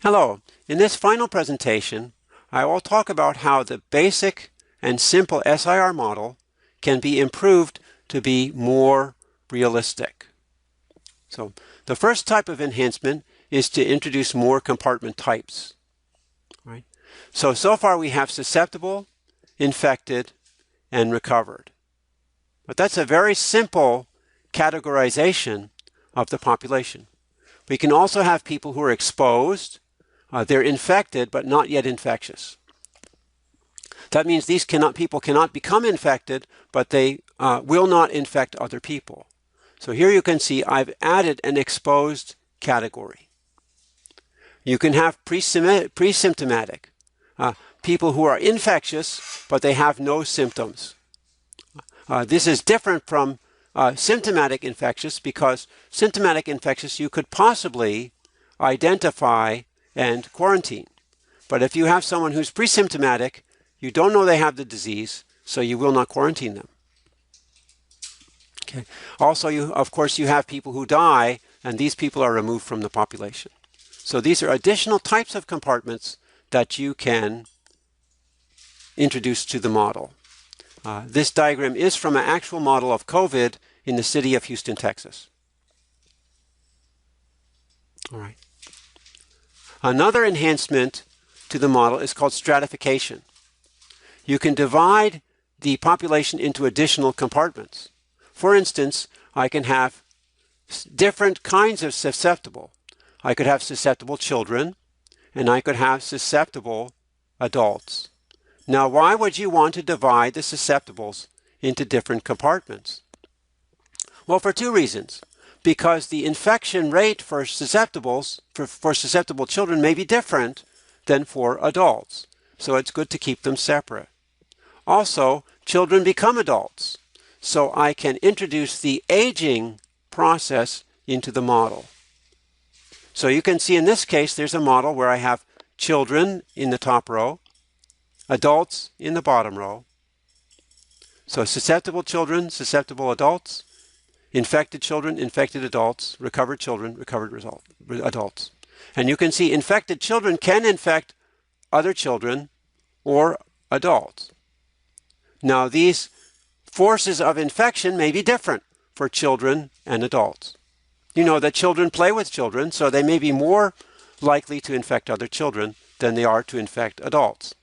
Hello. In this final presentation, I will talk about how the basic and simple SIR model can be improved to be more realistic. So the first type of enhancement is to introduce more compartment types. Right? So far we have susceptible, infected, and recovered. But that's a very simple categorization of the population. We can also have people who are exposed. They're infected, but not yet infectious. That means these people cannot become infected, but they will not infect other people. So here you can see I've added an exposed category. You can have pre-symptomatic, people who are infectious, but they have no symptoms. This is different from symptomatic infectious, because symptomatic infectious you could possibly identify and quarantine. But if you have someone who's pre-symptomatic, you don't know they have the disease, so you will not quarantine them. Okay. Also, of course, you have people who die, and these people are removed from the population. So these are additional types of compartments that you can introduce to the model. This diagram is from an actual model of COVID in the city of Houston, Texas. All right. Another enhancement to the model is called stratification. You can divide the population into additional compartments. For instance, I can have different kinds of susceptible. I could have susceptible children, and I could have susceptible adults. Now, why would you want to divide the susceptibles into different compartments? Well, for two reasons. Because the infection rate for susceptible children may be different than for adults. So it's good to keep them separate. Also, children become adults. So I can introduce the aging process into the model. So you can see in this case, there's a model where I have children in the top row, adults in the bottom row. So susceptible children, susceptible adults, infected children, infected adults, recovered children, recovered adults. And you can see infected children can infect other children or adults. Now, these forces of infection may be different for children and adults. You know that children play with children, so they may be more likely to infect other children than they are to infect adults.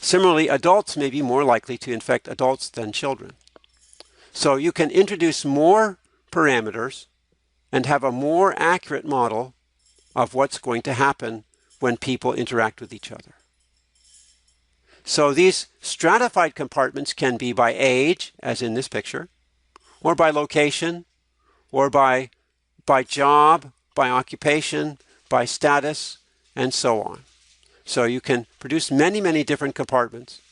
Similarly, adults may be more likely to infect adults than children. So you can introduce more parameters and have a more accurate model of what's going to happen when people interact with each other. So these stratified compartments can be by age, as in this picture, or by location, or by job, by occupation, by status, and so on. So you can produce many, many different compartments.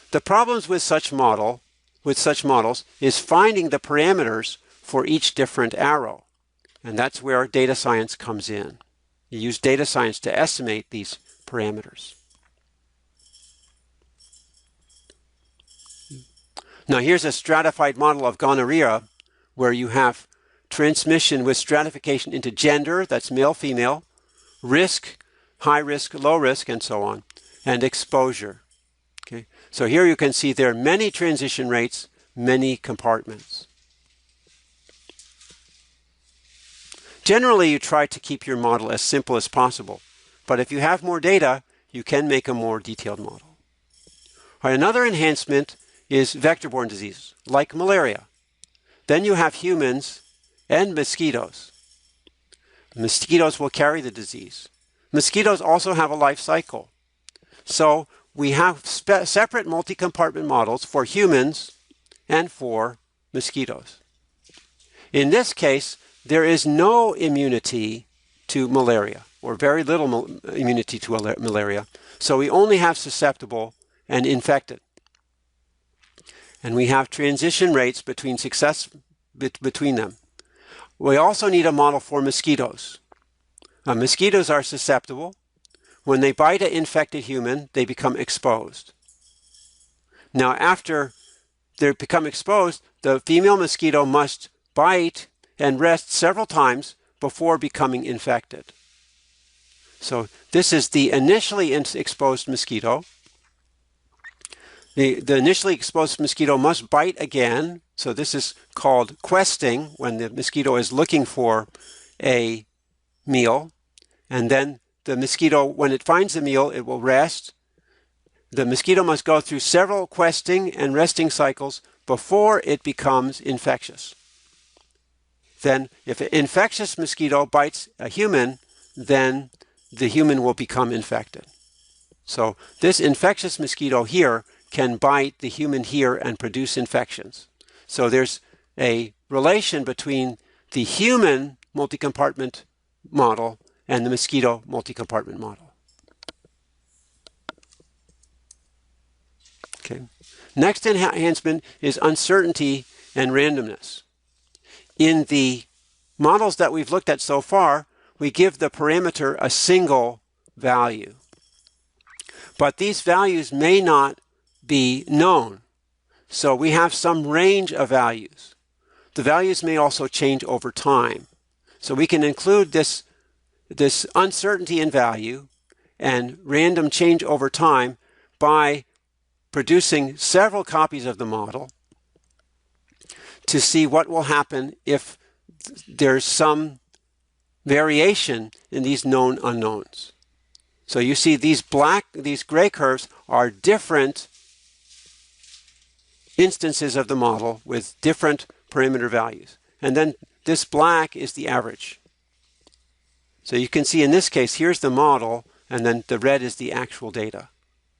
The problems with such models is finding the parameters for each different arrow. And that's where data science comes in. You use data science to estimate these parameters. Now here's a stratified model of gonorrhea, where you have transmission with stratification into gender, that's male, female, risk, high risk, low risk, and so on, and exposure. Okay. So here you can see there are many transition rates, many compartments. Generally, you try to keep your model as simple as possible, but if you have more data, you can make a more detailed model. All right, another enhancement is vector-borne diseases, like malaria. Then you have humans and mosquitoes. Mosquitoes will carry the disease. Mosquitoes also have a life cycle. So we have separate multi-compartment models for humans and for mosquitoes. In this case, there is no immunity to malaria, or very little immunity to malaria. So we only have susceptible and infected. And we have transition rates between them. We also need a model for mosquitoes. Mosquitoes are susceptible. When they bite an infected human, they become exposed. Now, after they become exposed, the female mosquito must bite and rest several times before becoming infected. So this is the initially exposed mosquito. The initially exposed mosquito must bite again. So this is called questing, when the mosquito is looking for a meal. And then the mosquito, when it finds a meal, it will rest. The mosquito must go through several questing and resting cycles before it becomes infectious. Then if an infectious mosquito bites a human, then the human will become infected. So this infectious mosquito here can bite the human here and produce infections. So there's a relation between the human multi-compartment model and the mosquito multi-compartment model. Okay. Next enhancement is uncertainty and randomness. In the models that we've looked at so far, we give the parameter a single value. But these values may not be known. So we have some range of values. The values may also change over time. So we can include this uncertainty in value and random change over time by producing several copies of the model to see what will happen if there's some variation in these known unknowns. So you see these gray curves are different instances of the model with different parameter values. And then this black is the average. So you can see in this case, here's the model, and then the red is the actual data.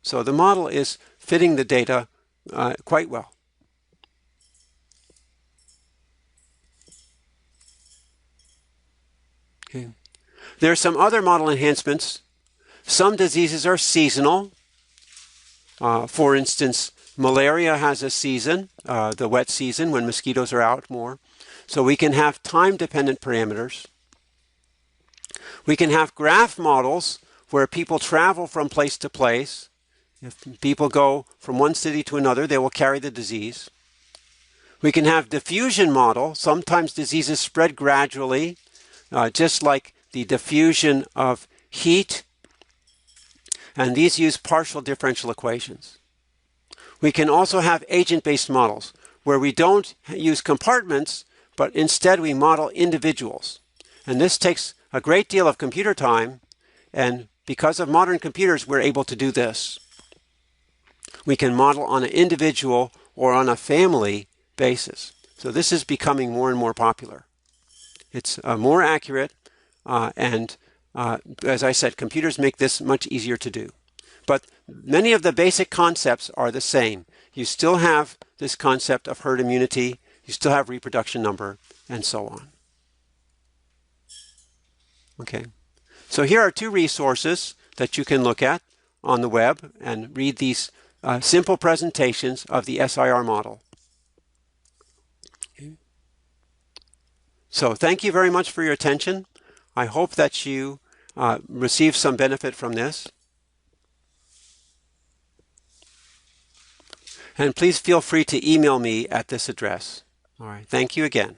So the model is fitting the data quite well. Okay. There are some other model enhancements. Some diseases are seasonal. For instance, malaria has a season, the wet season, when mosquitoes are out more. So we can have time-dependent parameters. We can have graph models where people travel from place to place. If people go from one city to another, they will carry the disease. We can have diffusion model. Sometimes diseases spread gradually, just like the diffusion of heat. And these use partial differential equations. We can also have agent-based models where we don't use compartments, but instead we model individuals. And this takes a great deal of computer time, and because of modern computers, we're able to do this. We can model on an individual or on a family basis. So this is becoming more and more popular. It's more accurate, and as I said, computers make this much easier to do. But many of the basic concepts are the same. You still have this concept of herd immunity, you still have reproduction number, and so on. Okay, so here are two resources that you can look at on the web and read these simple presentations of the SIR model. Okay. So thank you very much for your attention. I hope that you receive some benefit from this. And please feel free to email me at this address. All right, thank you again.